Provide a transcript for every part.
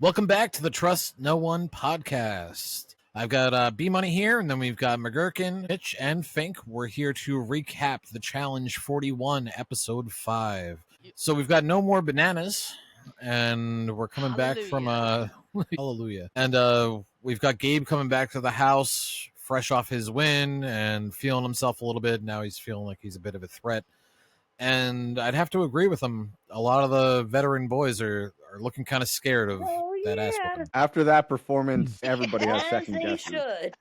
Welcome back to the Trust No One podcast. I've got B Money here, and then we've got McGurkin, Mitch, and Fink. We're here to recap the Challenge 41, Episode 5. So we've got no more bananas, and we're coming back from hallelujah. And we've got Gabe coming back to the house, fresh off his win, and feeling himself a little bit. Now he's feeling like he's a bit of a threat. And I'd have to agree with him. A lot of the veteran boys are looking kind of scared of that ass whooping. After that performance, everybody has As second they guesses. should.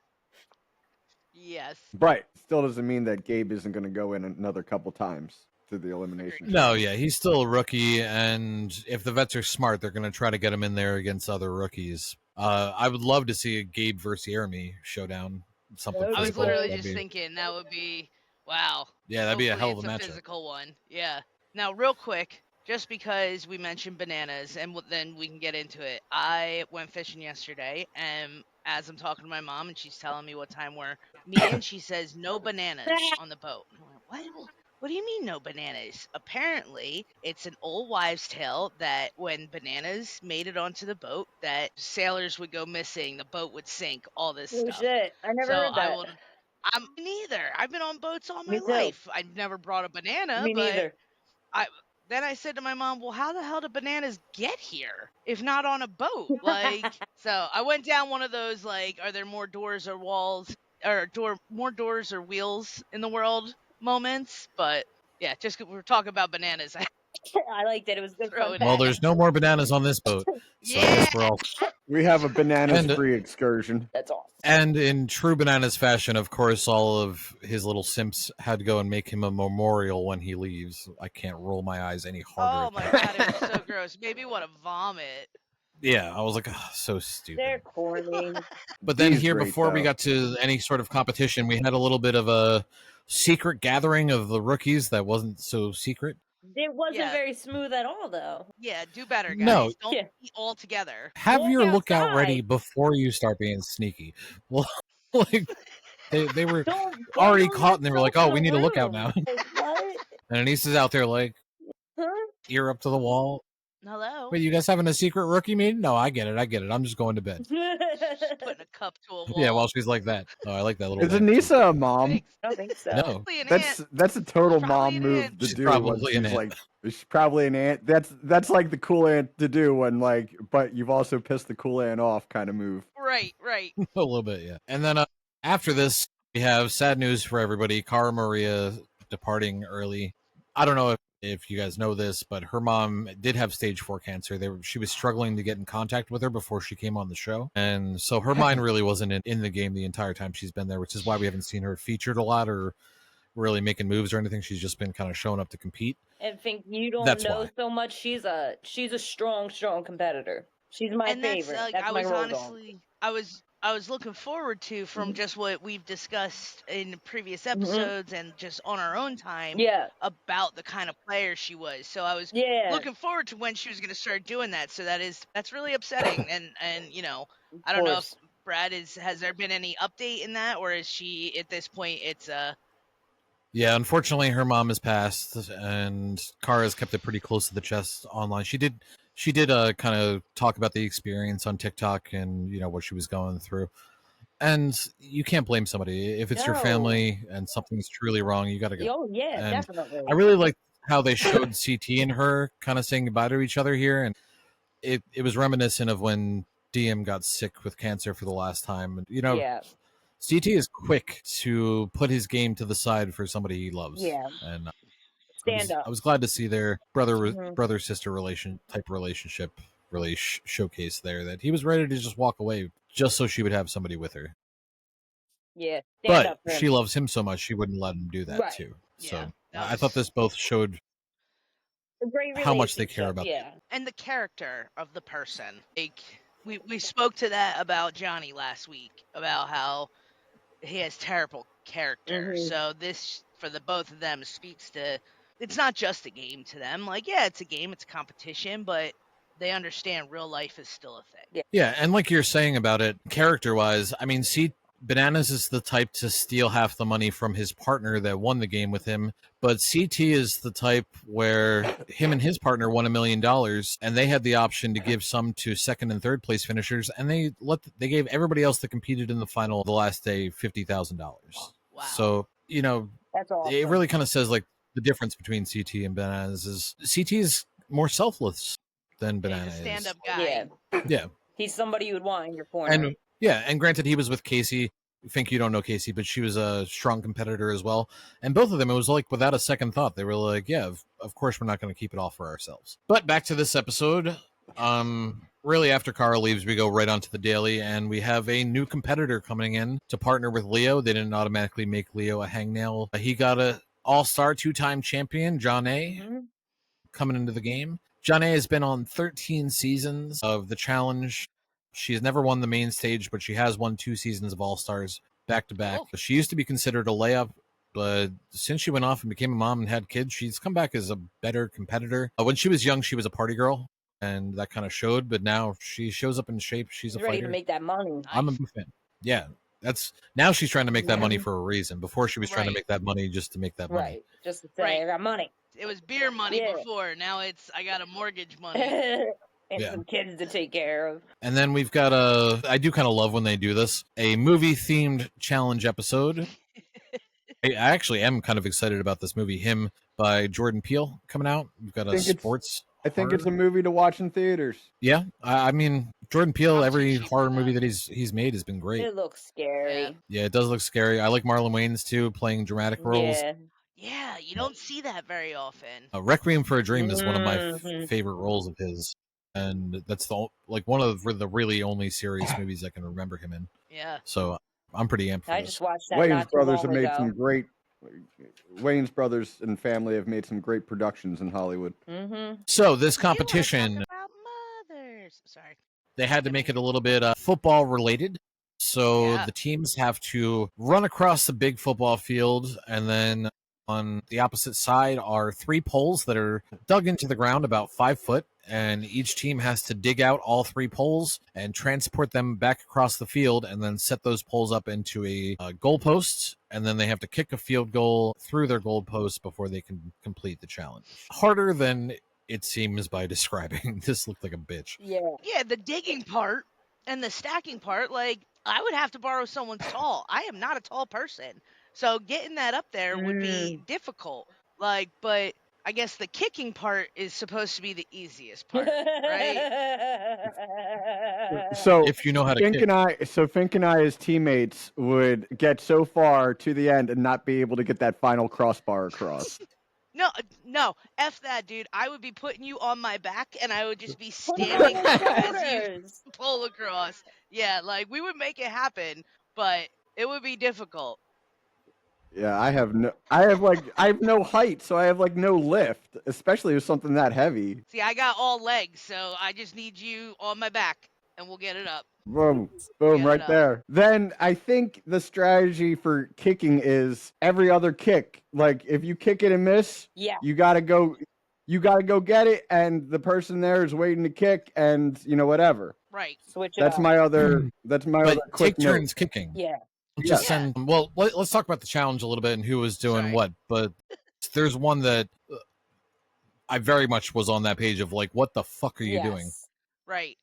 Yes. Right. Still doesn't mean that Gabe isn't going to go in another couple times to the elimination. No, yeah, he's still a rookie, and if the vets are smart, they're going to try to get him in there against other rookies. I would love to see a Gabe versus Jeremy showdown. Something I I was physical. literally That'd just be- thinking that would be wow. Yeah, that'd be a hell of a Hopefully matchup. it's physical one. Yeah. Now, real quick, just because we mentioned bananas, and then we can get into it. I went fishing yesterday, and as I'm talking to my mom, and she's telling me what time we're meeting, she says no bananas on the boat. I'm like, what? What do you mean no bananas? Apparently, it's an old wives' tale that when bananas made it onto the boat, that sailors would go missing, the boat would sink, all this Oh stuff. shit! I never So heard that. I'm neither. I've been on boats all my Me too. life. I've never brought a banana, Me but neither. then I said to my mom, well, how the hell did bananas get here if not on a boat? Like, so I went down one of those, like, are there more doors or walls or more doors or wheels in the world moments? But yeah, just 'cause we're talking about bananas. I liked it. It was good. Throw Fun it fact. Well, there's no more bananas on this boat, so I guess we're all. We have a bananas-free excursion. That's awesome. And in true bananas fashion, of course, all of his little simps had to go and make him a memorial when he leaves. I can't roll my eyes any harder. Oh my god, it was so gross. Made me want to vomit. Yeah, I was like, oh, so stupid. They're corny. But then He's here, great, before we though. got to any sort of competition, we had a little bit of a secret gathering of the rookies that wasn't so secret. It wasn't Yeah. very smooth at all, though. Yeah, do better, guys. No. Don't Yeah. be all together. Have Walk your lookout outside. ready before you start being sneaky. Well, like they were Don't already don't caught, and they were like, yourself "Oh, in we a need a lookout room. now." Like, what? And Anissa's out there like Huh? ear up to the wall. Hello. Wait, you guys having a secret rookie meeting? No, I get it. I'm just going to bed. Putting a cup to a wall. Yeah, while she's like that. Oh, I like that little. Is laugh. Anissa a mom? Thanks. I don't think so. No, Probably an That's ant. that's a total She's mom probably an move ant. to She's do. probably when an she's ant. like, she's probably an ant. That's like the cool ant to do when like, but you've also pissed the cool ant off kind of move. Right. a little bit, yeah. And then after this, we have sad news for everybody. Cara Maria departing early. I don't know if you guys know this, but her mom did have stage 4 cancer. She was struggling to get in contact with her before she came on the show. And so her mind really wasn't in the game the entire time she's been there, which is why we haven't seen her featured a lot or really making moves or anything. She's just been kind of showing up to compete. And think you don't That's know why. so much. She's a strong competitor. She's my And that's favorite. like That's I my was road dog. honestly I was looking forward to from just what we've discussed in previous episodes and just on our own time Yeah. about the kind of player she was. So I was Yeah. looking forward to when she was going to start doing that. So that's really upsetting. and you know, I don't know if Brad has there been any update in that, or is she at this point it's Yeah, unfortunately, her mom has passed, and Kara's kept it pretty close to the chest online. She did kind of talk about the experience on TikTok and what she was going through. And you can't blame somebody if it's your No. family and something's truly wrong. You got to go. Oh yeah, And definitely. I really like how they showed CT and her kind of saying goodbye to each other here, and it was reminiscent of when DM got sick with cancer for the last time. Yeah. CT is quick to put his game to the side for somebody he loves. Yeah. And Stand up. I was glad to see their Mhm. brother sister relationship really showcased there, that he was ready to just walk away just so she would have somebody with her. Yeah. Stand But up for him. she loves him so much she wouldn't let him do that Right. too. Yeah, So that I thought was- this both showed A great how much they care relationship, about Yeah. and the character of the person. Like we spoke to that about Johnny last week about how he has terrible character. Mhm. So this for the both of them speaks to it's not just a game to them. Like yeah, it's a game, it's a competition, but they understand real life is still a thing. Yeah, and like you're saying about it, character-wise, I mean, Bananas is the type to steal half the money from his partner that won the game with him, but CT is the type where him and his partner won $1 million, and they had the option to give some to second and third place finishers, and they gave everybody else that competed in the final the last day $50,000. Wow. So That's awesome. it really kind of says like the difference between CT and Bananas is CT is more selfless than Banana He's a is. stand-up guy. Yeah. He's somebody you would want in your corner. And and granted, he was with Casey. I think you don't know Casey, but she was a strong competitor as well. And both of them, it was like without a second thought, they were like, "Yeah, of course, we're not going to keep it all for ourselves." But back to this episode. Really, after Kara leaves, we go right onto the daily, and we have a new competitor coming in to partner with Leo. They didn't automatically make Leo a hangnail. He got a all-star 2-time champion, John A, coming into the game. John A has been on 13 seasons of the challenge. She has never won the main stage, but she has won 2 seasons of All-Stars back-to-back. Cool. She used to be considered a layup, but since she went off and became a mom and had kids, she's come back as a better competitor. When she was young, she was a party girl, and that kind of showed, but now she shows up in shape. She's a ready fighter. to make that money. I'm a big fan. Yeah, now she's trying to make that money Yeah. for a reason. Before, she was trying to Right. make that money just to make that money. Right. Just to say, Right. I got money. It was beer money Yeah. before. Now it's I got a mortgage money. And Yeah. some kids to take care of. And then we've got I do kind of love when they do this, a movie-themed challenge episode. I actually am kind of excited about this movie, Him, by Jordan Peele, coming out. We've got a sports I think it's a horror. movie to watch in theaters. Yeah, I mean, Jordan Peele, I'm too every cheap horror for movie that. that he's made has been great. It looks scary. Yeah, it does look scary. I like Marlon Wayans, too, playing dramatic roles. Yeah. Yeah, you don't see that very often. Requiem for a Dream is one of my Mhm. favorite roles of his. And that's one of the really only serious movies I can remember him in. Yeah. So I'm pretty amped for I this. just watched that Wayans not too brothers long have made ago. some great. Wayans brothers and family have made some great productions in Hollywood. Mm-hmm. So this You wanna talk competition, about mothers. Sorry. they had to make it a little bit football related. So Yeah. the teams have to run across the big football field, and then on the opposite side are 3 poles that are dug into the ground about 5 foot, and each team has to dig out all 3 poles and transport them back across the field, and then set those poles up into a goalpost, and then they have to kick a field goal through their goalpost before they can complete the challenge. Harder than it seems by describing. This looked like a bitch. Yeah. Yeah, the digging part and the stacking part, like, I would have to borrow someone's tall. I am not a tall person. So getting that up there would be difficult. Like, but I guess the kicking part is supposed to be the easiest part, right? So If you know how to Fink kick. and I, as teammates, would get so far to the end and not be able to get that final crossbar across. No, F that, dude. I would be putting you on my back and I would just be Put it standing on up your as you shoulders. pull across. Yeah, like, we would make it happen, but it would be difficult. Yeah, I have no height, so I have like no lift, especially with something that heavy. See, I got all legs, so I just need you on my back and we'll get it up. Boom, boom, Get it right up. there. Then I think the strategy for kicking is every other kick. Like if you kick it and miss, Yeah. you gotta go get it, and the person there is waiting to kick, and whatever. Right. Switch it That's up. my other. That's my other But quick take note. turns kicking. Yeah. Just Yeah. send. Well, let's talk about the challenge a little bit and who was doing Sorry. what. But there's one that I very much was on that page of like, what the fuck are you doing? Yes. Right.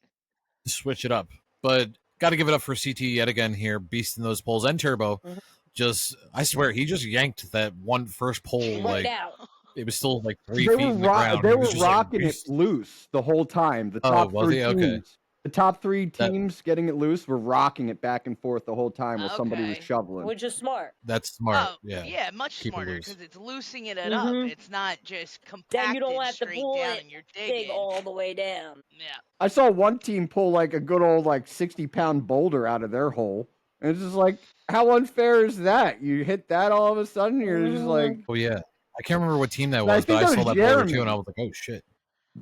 Switch it up. But got to give it up for CT yet again here, beasting those poles, and Turbo. Mhm. Just, I swear, he just yanked that one first pole. Right Like out. it was still like 3 They feet were in the ground. they He were was just, like, rocking it beast- loose the whole time. The Oh, top was 3 he? Okay. teams. The top 3 That- teams getting it loose were rocking it back and forth the whole time while somebody was Okay. shoveling. Which is smart. That's smart. Oh, yeah. much Keep it smarter loose. because it's loosening it up. Mhm. It's not just Then compacted you don't have to straight pull down it and you're dig digging. all the way down. Yeah. I saw one team pull like a good old like 60-pound boulder out of their hole. And it's just like, how unfair is that? You hit that all of a sudden, you're just like, Oh, yeah. I can't remember what team that I was, think but I that saw was that boulder too, Jeremy. and I was like, oh, shit.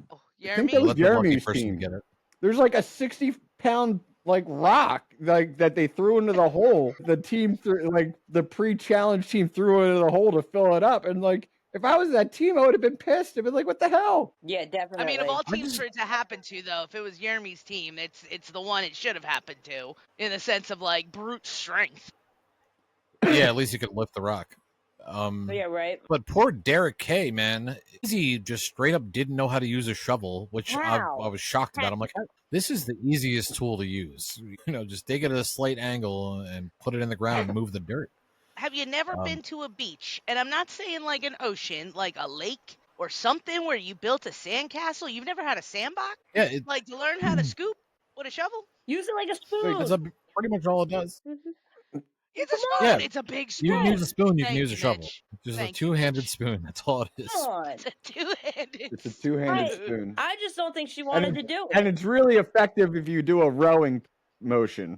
Oh, I think that Jeremy? was Let the lucky Jeremy's person team. get it. There's like a 60-pound like rock like that they threw into the hole. The team like the pre-challenge team threw it into the hole to fill it up, and like If I was that team, I would have been pissed. I'd been like, what the hell? Yeah, definitely. I mean, of all teams for it to happen to, though, if it was Jeremy's team, it's the one it should have happened to, in the sense of like brute strength. Yeah, at least you could lift the rock. Yeah, right. But poor Derek K, man, he just straight up didn't know how to use a shovel, which I Wow. was shocked about. I'm like, this is the easiest tool to use. Just dig it at a slight angle and put it in the ground and move the dirt. Have you never been to a beach? And I'm not saying like an ocean, like a lake or something where you built a sandcastle. You've never had a sandbox? Yeah, Like to learn how to scoop with a shovel? Use it like a spoon. that's pretty much all it does. It's a spoon. Yeah. It's a big You spoon. can use a spoon, you can Thank use a you, shovel. Mitch. Just Thank a you, two-handed Mitch. spoon. That's all it is. Come on. It's a two-handed. It's a two-handed Right. spoon. I just don't think she wanted to do And it. it's really effective if you do a rowing motion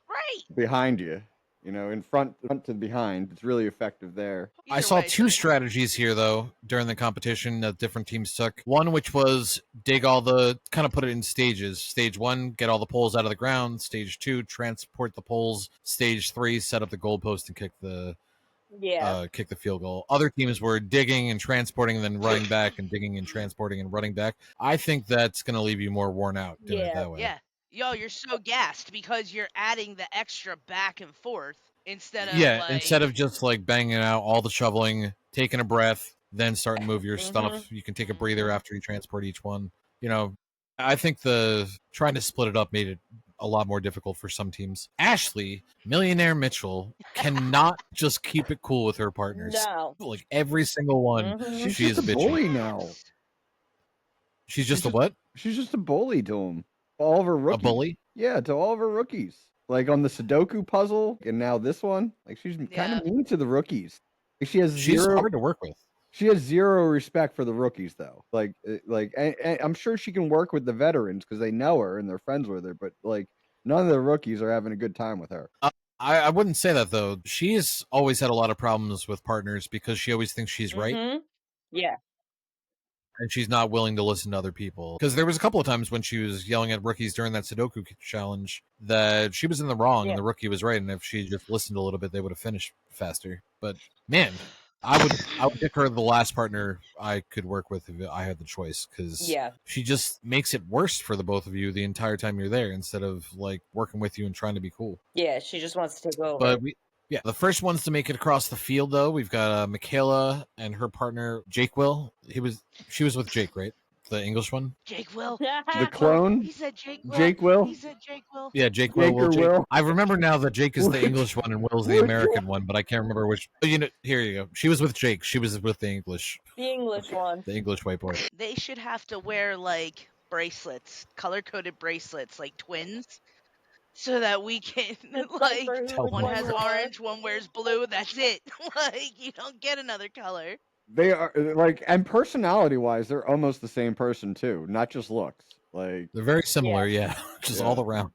Right. behind you. In front to behind. It's really effective there. I Either saw way, two strategies here, though, during the competition that different teams took. One, which was kind of put it in stages. Stage 1, get all the poles out of the ground. Stage 2, transport the poles. Stage 3, set up the goalpost and kick the field goal. Other teams were digging and transporting and then running back and digging and transporting and running back. I think that's going to leave you more worn out doing it that way. Yeah. Yo, you're so gassed because you're adding the extra back and forth instead of instead of just like banging out all the shoveling, taking a breath, then start to move your stuff. You can take a breather after you transport each one. I think the trying to split it up made it a lot more difficult for some teams. Ashley, Millionaire Mitchell, cannot just keep it cool with her partners. No. Like every single one, She's she is just a bitchy. bully now. She's just a what? She's just a bully to him. All of her rookies. A bully? Yeah, to all of her rookies. Like on the Sudoku puzzle, and now this one. Like she's kind of mean to the rookies. She's hard to work with. She has zero respect for the rookies, though. And I'm sure she can work with the veterans because they know her and they're friends with her. But like, none of the rookies are having a good time with her. I wouldn't say that though. She's always had a lot of problems with partners because she always thinks she's right. Yeah. And she's not willing to listen to other people. Because there was a couple of times when she was yelling at rookies during that Sudoku challenge that she was in the wrong and the rookie was right. And if she just listened a little bit, they would have finished faster. But man, I would pick her the last partner I could work with if I had the choice. Because she just makes it worse for the both of you the entire time you're there instead of like working with you and trying to be cool. Yeah, she just wants to take over. But the first ones to make it across the field, though, we've got Michaela and her partner Jake Will. She was with Jake, right? The English one. Jake Will. The clone. He said Jake Will. Jake Will. He said Jake Will. Yeah, Jake Will. Jake. I remember now that Jake is the English one and Will's the American one, but I can't remember which. Here you go. She was with Jake. She was with the English. The English one. The English white boy. They should have to wear like bracelets, color-coded bracelets, like twins. So that we can, like, one has orange, one wears blue, that's it. Like, you don't get another color. They are, like, and personality-wise, they're almost the same person, too. Not just looks. Like, they're very similar, just all around.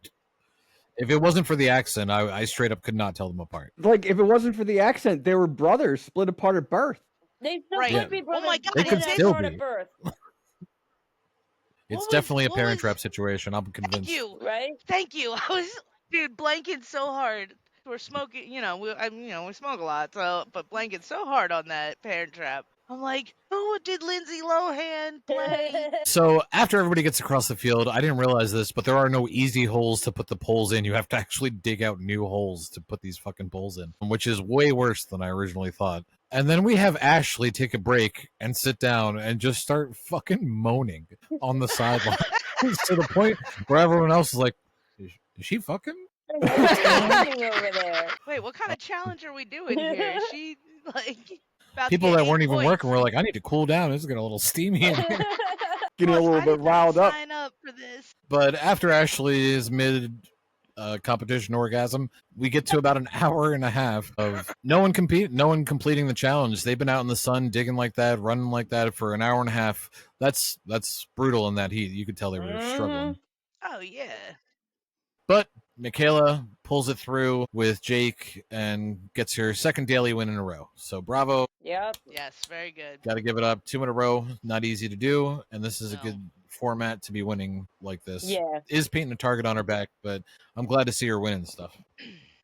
If it wasn't for the accent, I straight up could not tell them apart. Like, if it wasn't for the accent, they were brothers split apart at birth. They still could be brothers. Oh my God, they could still be. At birth. It's definitely a Parent Trap situation. I'm convinced. Thank you. Right? Thank you. I was, blanking so hard. We're smoking, we smoke a lot, but blanking so hard on that Parent Trap. I'm like, who did Lindsay Lohan play? So after everybody gets across the field, I didn't realize this, but there are no easy holes to put the poles in. You have to actually dig out new holes to put these fucking poles in, which is way worse than I originally thought. And then we have Ashley take a break and sit down and just start fucking moaning on the sideline to the point where everyone else is like, is she fucking? Over there. Wait, what kind of challenge are we doing here? Is she, like... People that weren't even working were like, I need to cool down. This is getting a little steamy in here. Getting a little bit riled up. Sign up for this. But after Ashley's mid competition orgasm, we get to about an hour and a half of no one completing the challenge. They've been out in the sun digging like that, running like that for an hour and a half. That's brutal in that heat. You could tell they were struggling. Oh yeah. But Michaela pulls it through with Jake and gets her second daily win in a row. So bravo. Yep. Yes, very good. Got to give it up. 2 in a row. Not easy to do. And this is a good format to be winning like this. Yeah. Is painting a target on her back, but I'm glad to see her winning stuff.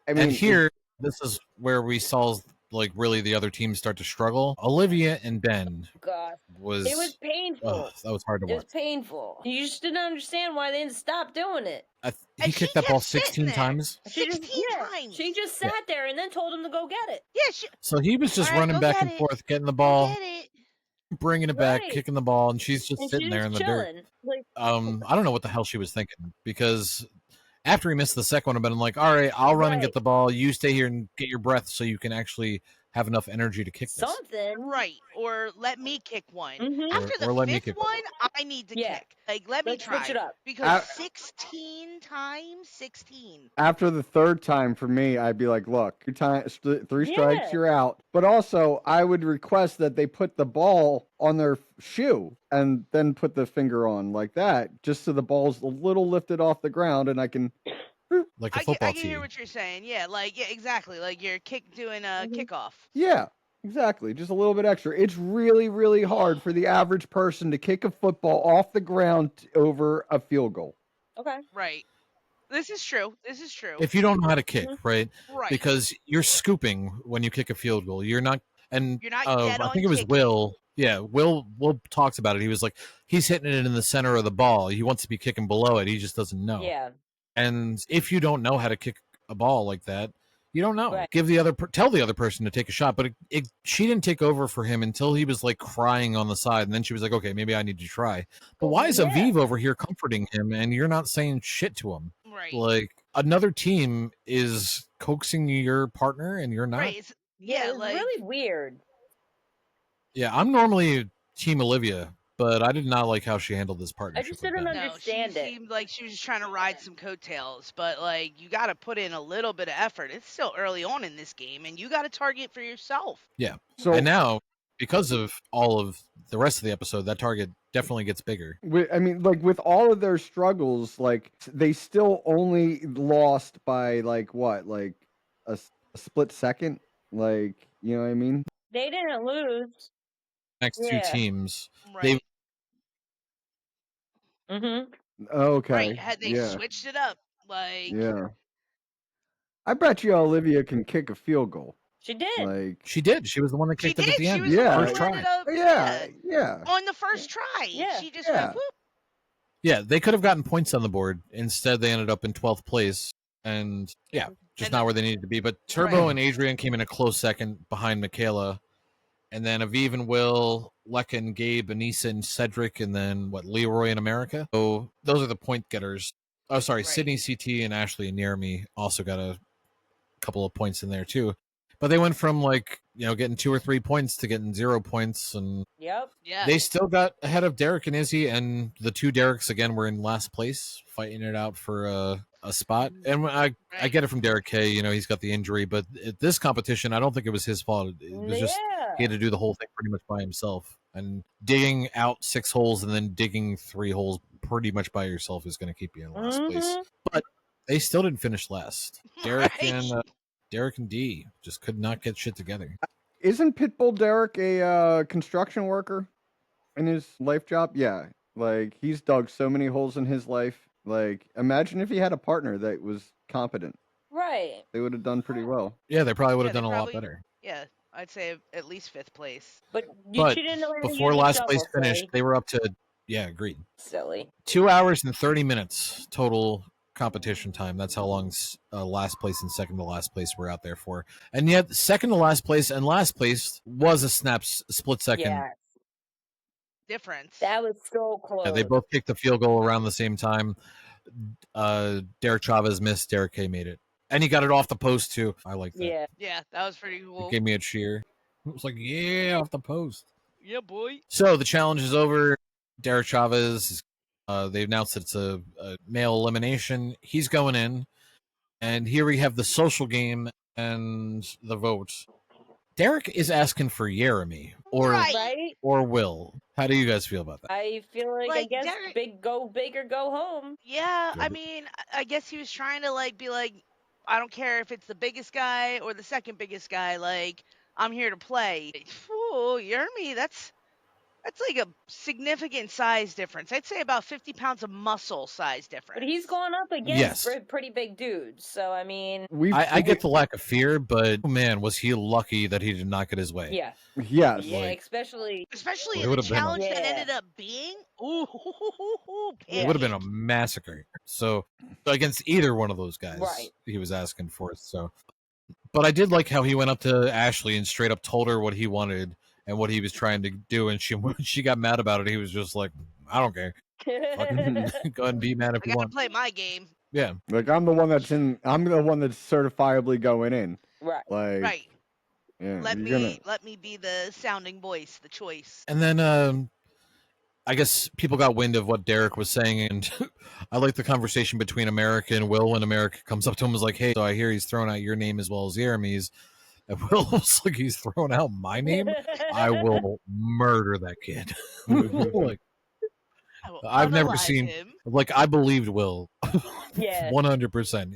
I mean, and here, this is where we saw like really the other teams start to struggle. Olivia and Ben God, was it was painful. that was hard to It was watch. painful. You just didn't understand why they didn't stop doing it. He And kicked she that ball kept sitting 16 there. times. She just 16 times. She just sat there and then told him to go get it. Yeah, she. So he was just All right, running go back get and it. forth, getting the Go ball, get it. bringing it back, Right. kicking the ball, and she's just And sitting she's there in the dirt. chilling. Like, I don't know what the hell she was thinking, because after he missed the second one, I've been like, all right, I'll run and Right. get the ball. You stay here and get your breath so you can actually have enough energy to kick this. something. Right. Or let me kick one. Mhm. After the Or let me fifth kick one. one, I need to Yeah. kick. Like, let me Let's try. switch it up. Because 16 times? 16. After the third time, for me, I'd be like, look, three strikes, Yeah. you're out. But also, I would request that they put the ball on their shoe and then put the finger on like that, just so the ball's a little lifted off the ground and I can. Like a I football can tee. hear what you're saying. Yeah, like, yeah, exactly. Like you're doing a kickoff. Yeah, exactly. Just a little bit extra. It's really, really hard for the average person to kick a football off the ground over a field goal. Okay. Right. This is true. This is true. If you don't know how to kick, right? Right. Because you're scooping when you kick a field goal. You're not, and You're not dead I on think it was kicking. Will. Yeah, Will talks about it. He was like, he's hitting it in the center of the ball. He wants to be kicking below it. He just doesn't know. Yeah. And if you don't know how to kick a ball like that, you don't know. Right. Tell the other person to take a shot. But she didn't take over for him until he was like crying on the side, and then she was like, "Okay, maybe I need to try." But why is Yeah. Aviv over here comforting him, and you're not saying shit to him? Right. Like another team is coaxing your partner, and you're not. Right. Yeah, it's like really weird. Yeah, I'm normally Team Olivia, but I did not like how she handled this I partnership. just with didn't Ben. no, understand she it. seemed like she was just trying to ride some coattails, but like you got to put in a little bit of effort. It's still early on in this game, and you got to target for yourself. Yeah. So And now, because of all of the rest of the episode, that target definitely gets bigger. I mean, like with all of their struggles, like they still only lost by like what, like a split second. Like, you know what I mean? They didn't lose. Next two Yeah. teams, Right. Mm-hmm. Okay. Right. Had they yeah. switched it up, like Yeah. I bet you Olivia can kick a field goal. She did. Like, she did. She was the one that she kicked it at did. the She end. was the one Yeah. who First ended try. up. yeah. On the first try. Yeah. She just Yeah. went whoop. Yeah, they could have gotten points on the board. Instead, they ended up in 12th place. And yeah, just And not where they needed to be. But Turbo and Adrian came in a close second behind Michaela. And then Aviv and Will, Lekka and Gabe, Anissa and Cedric, and then Leroy in America. So those are the point getters. Oh, sorry, Right. Sydney, CT, and Ashley and Jeremy also got a couple of points in there too. But they went from getting 2 or 3 points to getting 0 points, and Yep. Yeah. they still got ahead of Derek and Izzy, and the two Dereks again were in last place, fighting it out for a spot. And I get it from Derek K. He's got the injury, but at this competition, I don't think it was his fault. It was just he had to do the whole thing pretty much by himself, and digging out 6 holes and then digging 3 holes pretty much by yourself is going to keep you in last place. But they still didn't finish last. Derek and D just could not get shit together. Isn't Pitbull Derek a construction worker in his life job? Yeah. Like, he's dug so many holes in his life. Like, imagine if he had a partner that was competent. Right. They would have done pretty well. Yeah, they probably would have Yeah, done they a lot probably- better. Yeah, I'd say at least 5th place. But But she didn't know how to before use a last place shovel, finished, silly. they were up to agreed. Silly. 2 hours and 30 minutes total competition time. That's how long last place and second to last place were out there for. And yet, second to last place and last place was a split second. Yeah. Difference. That was so close. Yeah, they both kicked the field goal around the same time. Derek Chavez missed. Derek K made it. And he got it off the post, too. I like that. Yeah. Yeah, that was pretty cool. It gave me a cheer. It was like, yeah, off the post. Yeah, boy. So the challenge is over. Derek Chavez, they announced that it's a male elimination. He's going in. And here we have the social game and the vote. Derek is asking for Jeremy or Right? or Will. How do you guys feel about that? I feel like, I Like, guess Derek- big go big or go home. Yeah, Yeah, I but- mean, I guess he was trying to be like, I don't care if it's the biggest guy or the second biggest guy. Like, I'm here to play. Ooh, Yermy, that's That's like a significant size difference. I'd say about 50 pounds of muscle size difference. But he's going up against Yes. pretty big dudes, so I mean, I get the lack of fear, but man, was he lucky that he did not get his way. yeah, Yes. yeah, Like- especially Especially It in the would've been a- challenge that Yeah. ended up being. It would have been a pancake. massacre. So against either one of those guys, Right. he was asking for it. So, but I did like how he went up to Ashley and straight up told her what he wanted and what he was trying to do, and when she got mad about it, he was just like, "I don't care. Fucking go ahead and be mad if I you gotta want." play my game. Yeah, Like I'm the one that's certifiably going in. right. Like Right. yeah, Let you're me be the sounding voice, the choice. and then I guess people got wind of what Derek was saying, and I like the conversation between America and Will when America comes up to him and was like, "Hey, so I hear he's throwing out your name as well as Jeremy's." And Will was like, "He's throwing out my name? I will murder that kid." Like, I will I've never unalive seen- him. like I believed Will, Yeah. 100%.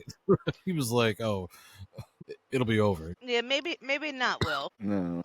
He was like, "Oh, it'll be over." Yeah, maybe not Will. no.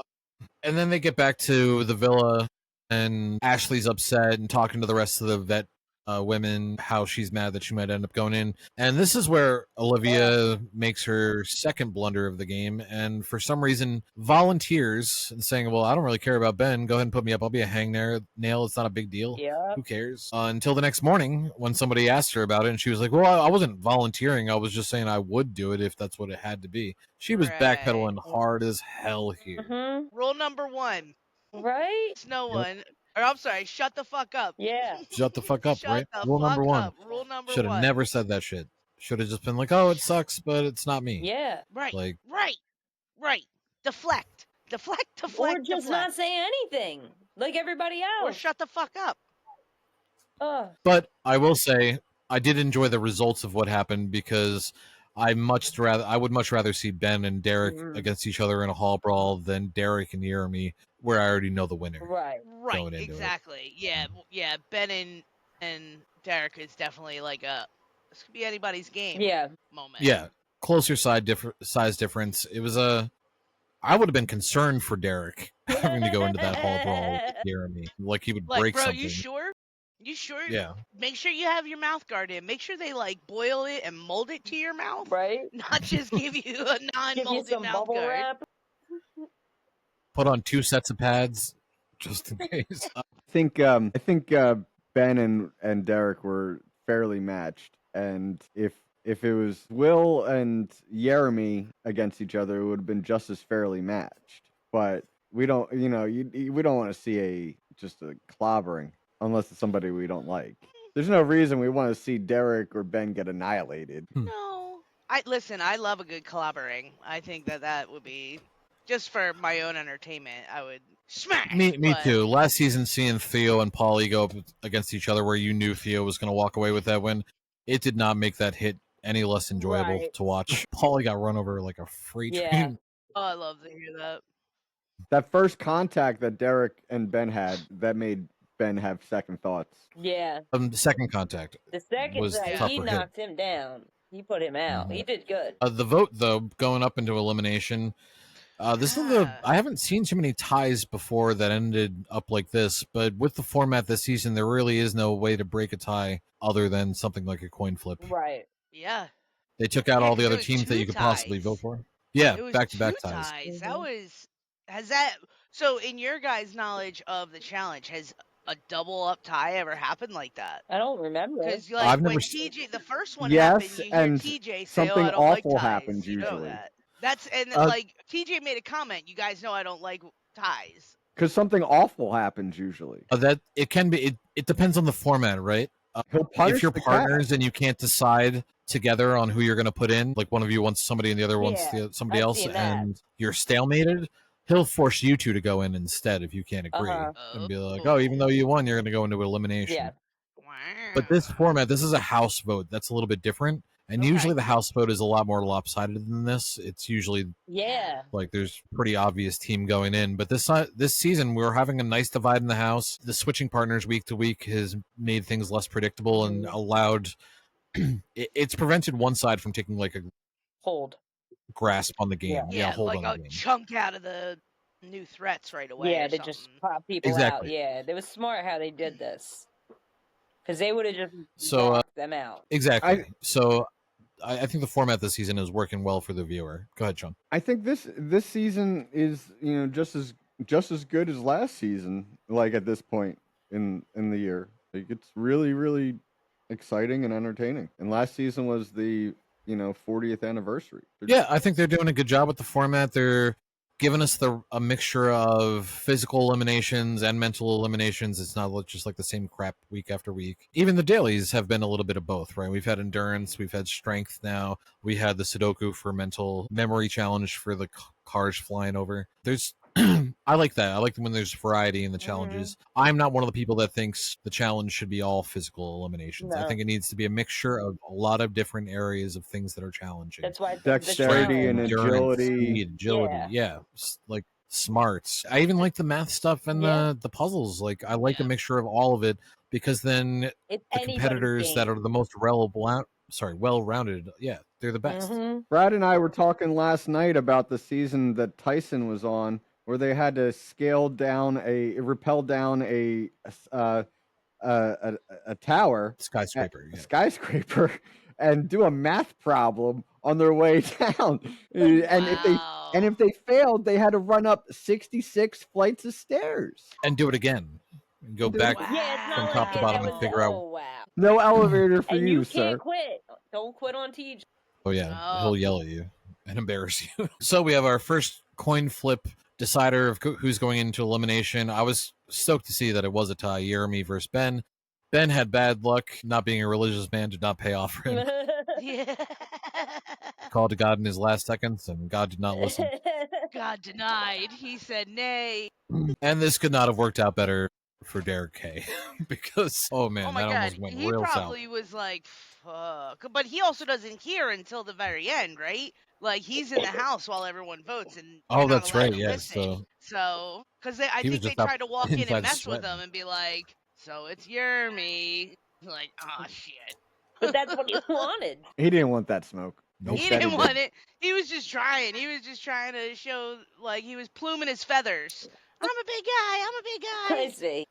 And then they get back to the villa, and Ashley's upset and talking to the rest of the vet women, how she's mad that she might end up going in. And this is where Olivia makes her second blunder of the game, and for some reason volunteers and saying, "Well, I don't really care about Ben. Go ahead and put me up. I'll be a hangnail. It's not a big deal. Yeah. Who cares?" Until the next morning when somebody asked her about it, and she was like, "Well, I wasn't volunteering. I was just saying I would do it if that's what it had to be." She was Right. backpedaling hard as hell here. Mm-hmm. Rule number 1: Right? no Yep. one. Or I'm sorry, shut the fuck up. Yeah. Shut the fuck up, Shut right? the Rule number fuck one. up. Rule number Should have 1. never said that shit. Should have just been like, "Oh, it sucks, but it's not me." Yeah. Right. Like, Right. Deflect. Or just not say anything like everybody Or else. shut the fuck up. but I will say I did enjoy the results of what happened because I would much rather see Ben and Derek Mhm. against each other in a hall brawl than Derek and Jeremy, where I already know the winner. Right. Right, Going into it. exactly. Yeah, Ben and Derek is definitely like this could be anybody's game Yeah. moment. Yeah, closer size difference. It was I would have been concerned for Derek having to go into that hall brawl with Jeremy, like he would Like, break bro, something. you sure? You sure? Yeah. Make sure you have your mouth guard in. Make sure they like boil it and mold it to your mouth. Right. Not just give you a Give you non-molded some mouth bubble guard. wrap. Put on 2 sets of pads just in case. I think Ben and Derek were fairly matched, and if it was Will and Jeremy against each other, it would have been just as fairly matched. But we don't, we don't want to see just a clobbering unless it's somebody we don't like. There's no reason we want to see Derek or Ben get annihilated. No. I love a good collaborating. I think that would be just for my own entertainment. I would smash. Me but- too. Last season, seeing Theo and Paulie go up against each other, where you knew Theo was going to walk away with that win, it did not make that hit any less enjoyable Right. to watch. Paulie got run over like a freight Yeah. train. Oh, I love to hear that. That first contact that Derek and Ben had, that made Ben have second thoughts. Yeah. Second contact. The second Was time tougher he hit. knocked him down. He put him out. He did good. The vote, though, going up into elimination. This is Yeah. I haven't seen too many ties before that ended up like this, but with the format this season, there really is no way to break a tie other than something like a coin flip. Right. Yeah. They took out Yeah, all the 'cause it other was teams that 2 you could possibly ties. vote for. Yeah, It was back-to-back 2 ties. That Mhm. was so in your guys' knowledge of the challenge, has a double up tie ever happened like that? I don't remember. Because I've like never when s- TJ, the first one Yes, happened, you hear and TJ say, "Oh, something I don't like awful ties." happens You know usually. that. That's and Uh, like TJ made a comment. You guys know I don't like ties. Because something awful happens usually. That it can be. It depends on the format, right? He'll punish If you're the cat. partners and you can't decide together on who you're going to put in, like one of you wants somebody and the other wants Yeah, somebody I've else, seen that. and you're stalemated, he'll force you two to go in instead if you can't agree, Uh-huh. and be like, "Oh, even though you won, you're going to go into elimination." Yeah. But this format, this is a house vote. That's a little bit different. And Okay. usually the house vote is a lot more lopsided than this. It's usually Yeah. like there's pretty obvious team going in. But this season, we're having a nice divide in the house. The switching partners week to week has made things less predictable and allowed it's prevented one side from taking like a Hold. grasp on the game. Yeah. Yeah, hold like on a the game. chunk out of the new threats right away. Yeah, or to something. just pop people out. Exactly. Yeah, it was smart how they did this. Because they would have just So, knocked them out. Exactly. So I think the format this season is working well for the viewer. Go ahead, Sean. I think this season is just as good as last season. Like at this point in the year, like it's really exciting and entertaining. And last season was the 40th anniversary. Yeah, I think they're doing a good job with the format. They're giving us a mixture of physical eliminations and mental eliminations. It's not just like the same crap week after week. Even the dailies have been a little bit of both, right? We've had endurance, we've had strength now. We had the Sudoku for mental memory challenge for the cars flying over. There's I like that. I like when there's variety in the challenges. I'm not one of the people that thinks the challenge should be all physical eliminations. I No. think it needs to be a mixture of a lot of different areas of things that are challenging. That's why Dexterity and Endurance, agility. speed, agility, yeah, like smarts. I even like the math stuff and the puzzles. Like I like a mixture of all of it because then it's the competitors that are the most well-rounded, yeah, they're the best. Brad and I were talking last night about the season that Tyson was on, where they had to rappel down a tower, skyscraper, and do a math problem on their way down. And if they failed, they had to run up 66 flights of stairs and do it again. And go back from top to bottom and figure out. No elevator for and you, you can't sir. quit. Don't quit on TJ. Oh yeah, he'll yell at you and embarrass you. So we have our first coin flip decider of who's going into elimination. I was stoked to see that it was a tie, Jeremy versus Ben. Ben had bad luck. Not being a religious man did not pay off for him. Called to God in his last seconds, and God did not listen. God denied. He said nay. And this could not have worked out better for Derek K. Because, oh man, my that God. almost went He real south. probably was like, fuck. But he also doesn't hear until the very end, right? Like, he's in the house while everyone votes. And oh, that's right, yes. So, because I think they tried to walk in and mess with him and be like, so it's Jeremy. Like, oh, shit. But that's what he wanted. He didn't want that smoke. Nope. He didn't want it. He was just trying. He was just trying to show, like, he was pluming his feathers. I'm a big guy. I see.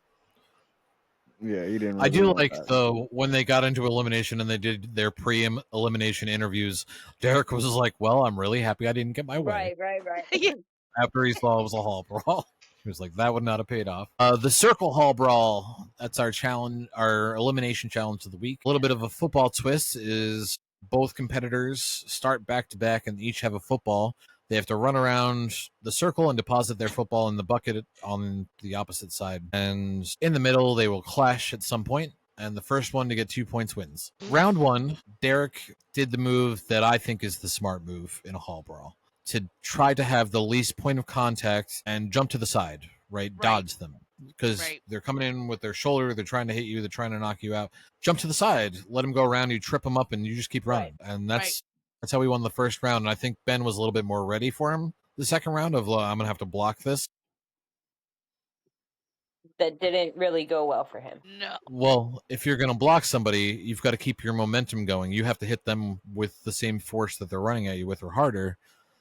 Yeah, he didn't. I do like though when they got into elimination and they did their pre-elimination interviews. Derek was just like, "Well, I'm really happy I didn't get my way." Right. After he saw it was a hall brawl, he was like, "That would not have paid off." The circle hall brawl. That's our challenge, our elimination challenge of the week. A little bit of a football twist is both competitors start back to back and each have a football. They have to run around the circle and deposit their football in the bucket on the opposite side. And in the middle, they will clash at some point, and the first one to get 2 points wins. Round one, Derek did the move that I think is the smart move in a hall brawl, to try to have the least point of contact and jump to the side, right? Dodge them. Because they're coming in with their shoulder, they're trying to hit you, they're trying to knock you out. Jump to the side, let them go around, you trip them up, and you just keep running. And that's how we won the first round. And I think Ben was a little bit more ready for him the second round of, I'm going to have to block this. That didn't really go well for him. No. Well, if you're going to block somebody, you've got to keep your momentum going. You have to hit them with the same force that they're running at you with or harder.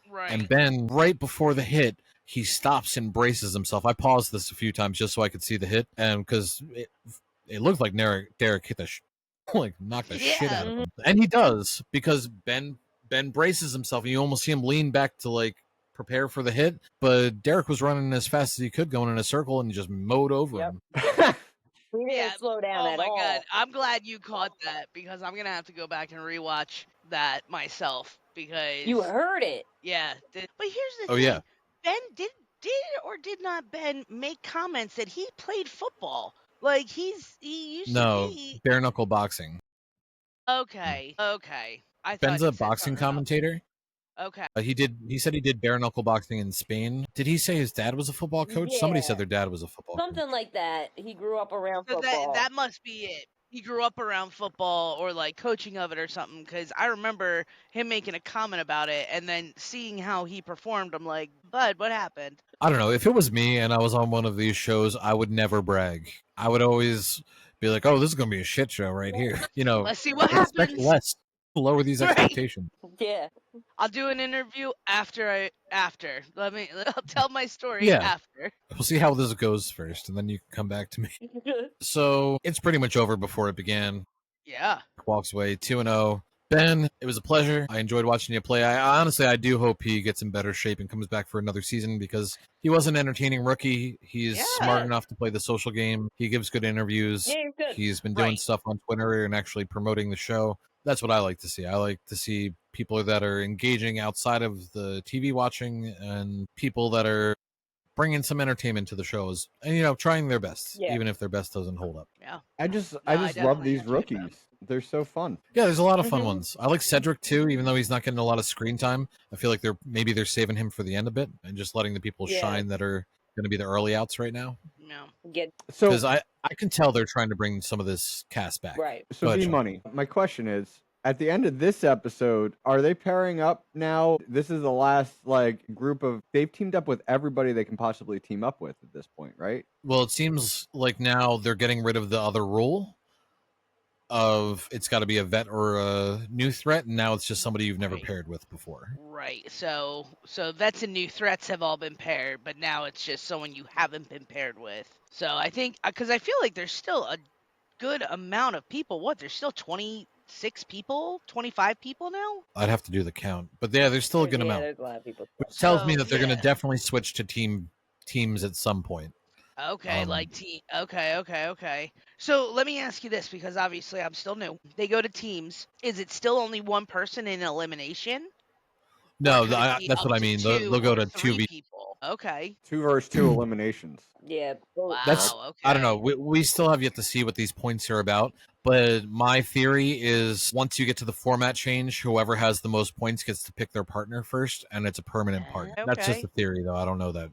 Right. And Ben, right before the hit, he stops and braces himself. I paused this a few times just so I could see the hit, and because it looked like Derek hit knocked the shit out of him. And he does, because Ben braces himself, and you almost see him lean back to prepare for the hit, but Derek was running as fast as he could, going in a circle, and just mowed over him. We didn't slow down at all. Oh my God. I'm glad you caught that, because I'm going to have to go back and rewatch that myself, because you heard it. Yeah. But here's the thing. Yeah. Ben did or did not Ben make comments that he played football? Like he used to be bare knuckle boxing. Okay. Ben's a boxing commentator. Okay. He said he did bare knuckle boxing in Spain. Did he say his dad was a football coach? Yeah. Somebody said their dad was a football coach. Something like that. He grew up around football. That must be it. He grew up around football or coaching of it or something, because I remember him making a comment about it and then seeing how he performed. I'm like, Bud, what happened? I don't know. If it was me and I was on one of these shows, I would never brag. I would always be like, oh, this is going to be a shit show right here. Let's see what happens. Expect less. Lower these Right. expectations. Yeah. I'll do an interview after. I'll tell my story Yeah. after. We'll see how this goes first, and then you can come back to me. So it's pretty much over before it began. Yeah. Walks away 2-0. Ben, it was a pleasure. I enjoyed watching you play. I do hope he gets in better shape and comes back for another season because he was an entertaining rookie. He's Yeah. smart enough to play the social game. He gives good interviews. Yeah, you're good. He's been doing Right. stuff on Twitter and actually promoting the show. That's what I like to see. I like to see people that are engaging outside of the TV watching and people that are bringing some entertainment to the shows and trying their best, Yeah. even if their best doesn't hold up. Yeah. I just I love definitely these enjoyed them. rookies. They're so fun. Yeah, there's a lot of fun Mhm. ones. I like Cedric too, even though he's not getting a lot of screen time. I feel like they're saving him for the end a bit and just letting the people Yeah. shine that are going to be the early outs right now. No. Get So Because I can tell they're trying to bring some of this cast back. right. Go So ahead, B Sean. Money. My question is, at the end of this episode, are they pairing up now? This is the last group of they've teamed up with everybody they can possibly team up with at this point, right? Well, it seems like now they're getting rid of the other rule of it's got to be a vet or a new threat, and now it's just somebody you've never Right. paired with before. Right. So vets and new threats have all been paired, but now it's just someone you haven't been paired with. So I think because I feel like there's still a good amount of people. What? There's still 26 people, 25 people now. I'd have to do the count, but yeah, there's still a good Yeah, amount, there's a lot of people. which tells me So, that they're going yeah. to definitely switch to teams at some point. Okay, okay. So let me ask you this because obviously I'm still new. They go to teams. Is it still only one person in elimination? No, Or could it be that's up what I to mean. 2 They'll go or to 3 2v. people? Okay. 2 versus 2 eliminations. Yeah. both. That's Wow. Okay. I don't know. We still have yet to see what these points are about. But my theory is once you get to the format change, whoever has the most points gets to pick their partner first, and it's a permanent partner. That's just Okay. a theory, though. I don't know that.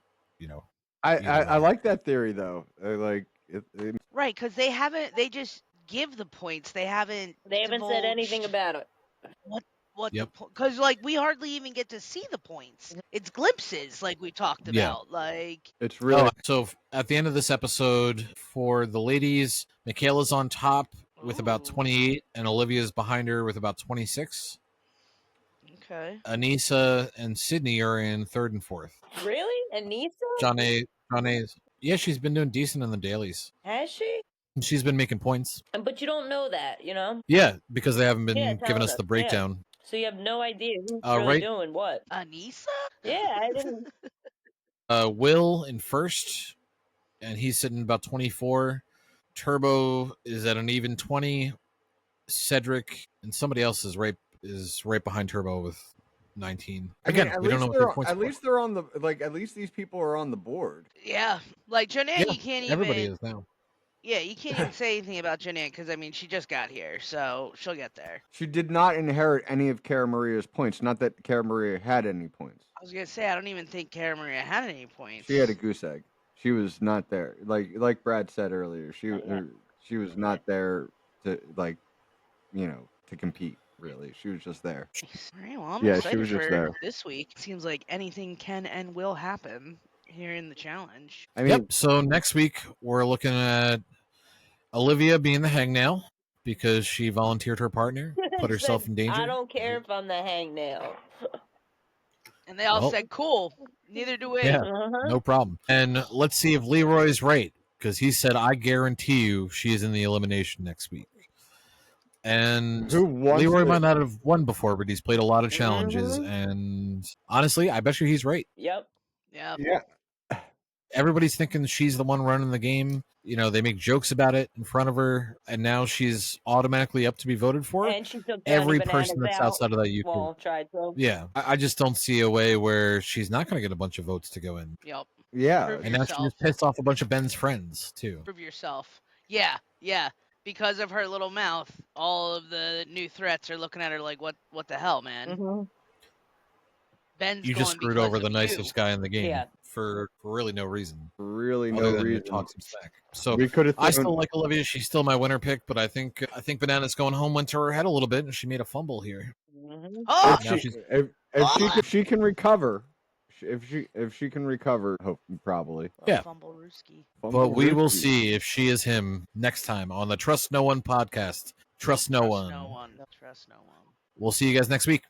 I Either way. like that theory though. It Right, because they haven't. They just give the points. They haven't. They haven't said anything divulged about it. what Yep. because we hardly even get to see the points. It's glimpses, like we talked Yeah. about. Like it's really So at the end of this episode, for the ladies, Michaela's on top with about Ooh. 28, and Olivia's behind her with about 26. Okay. Anissa and Sydney are in third and fourth. Really? Anissa? John A's. Yeah, she's been doing decent in the dailies. Has she? She's been making points. But you don't know that, Yeah, because they haven't been Yeah, giving telling us us, the yeah. breakdown. So you have no idea who's Right. really doing what. Anissa? Yeah, I didn't. Will in first, and he's sitting about 24. Turbo is at an even 20. Cedric and somebody else is right behind Turbo with 19. Again, we don't know what their points at are. least they're on the at least these people are on the board. Yeah. Like Jonan, Yeah, you can't even. everybody is now. Yeah, you can't even say anything about Jonan because I mean she just got here, so she'll get there. She did not inherit any of Cara Maria's points. Not that Cara Maria had any points. I was gonna say I don't even think Cara Maria had any points. She had a goose egg. She was not there. Like Brad said earlier, she was not there to to compete. Really, she was just there. All right, well, I'm Yeah, she excited was just for there. this week. Seems like anything can and will happen here in the challenge. I mean, Yep. So next week we're looking at Olivia being the hangnail because she volunteered her partner, put herself in danger. I don't care if I'm the hangnail. And they all Well, said, "Cool." Neither do we. Yeah. Uh-huh. No problem. And let's see if Leroy's right because he said, "I guarantee you, she is in the elimination next week." And who wants Leroy to- might not have won before, but he's played a lot of challenges. Mhm. And honestly, I bet you he's right. Yep. Yeah. Yeah, Everybody's thinking she's the one running the game. They make jokes about it in front of her, and now she's automatically up to be voted for. And she took Every Johnny person Bananas that's out. outside of that YouTube. Well, tried to. Yeah, I just don't see a way where she's not going to get a bunch of votes to go in. Yep. yeah. Prove And now she yourself. just pissed off a bunch of Ben's friends too. Prove yourself. Yeah. Yeah. Because of her little mouth, all of the new threats are looking at her like, "What? What the hell, man?" Mm-hmm. Ben's You going just screwed because over of the you. nicest guy in the game Yeah. for really no reason. Really, Other no than to reason. talk some smack. So We could have. I still like Olivia. She's still my winner pick, but I think Banana's going home went to her head a little bit, and she made a fumble here. Mm-hmm. Oh, Now she's- if she can recover, if she can recover, hope probably. Yeah. Fumble Rooski. But we will see if she is him next time on the Trust No One podcast, Trust no one. Trust no one. We'll see you guys next week.